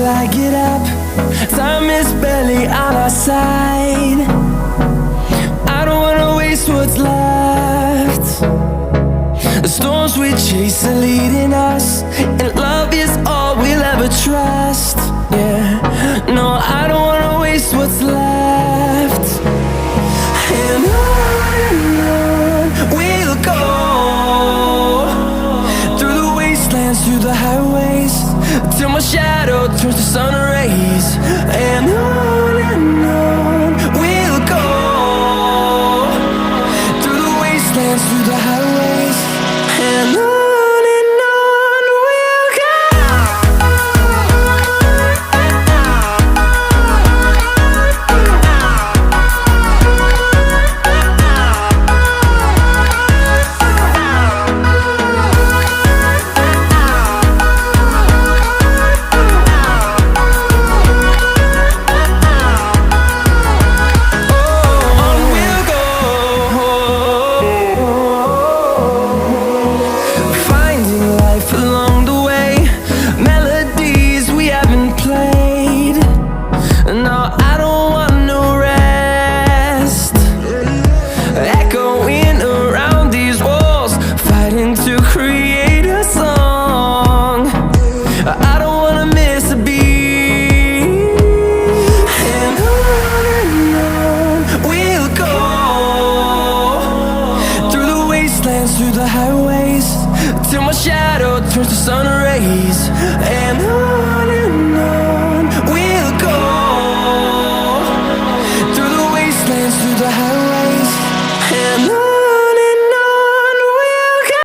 till I get up. Time is barely on our side. I don't wanna waste what's left. The storms we chase are leading us, and love is all we'll ever trust. Yeah, no, I don't wanna waste what's left. And on we'll go, through the wastelands, through the highways, till my shadow turns to sun rays. And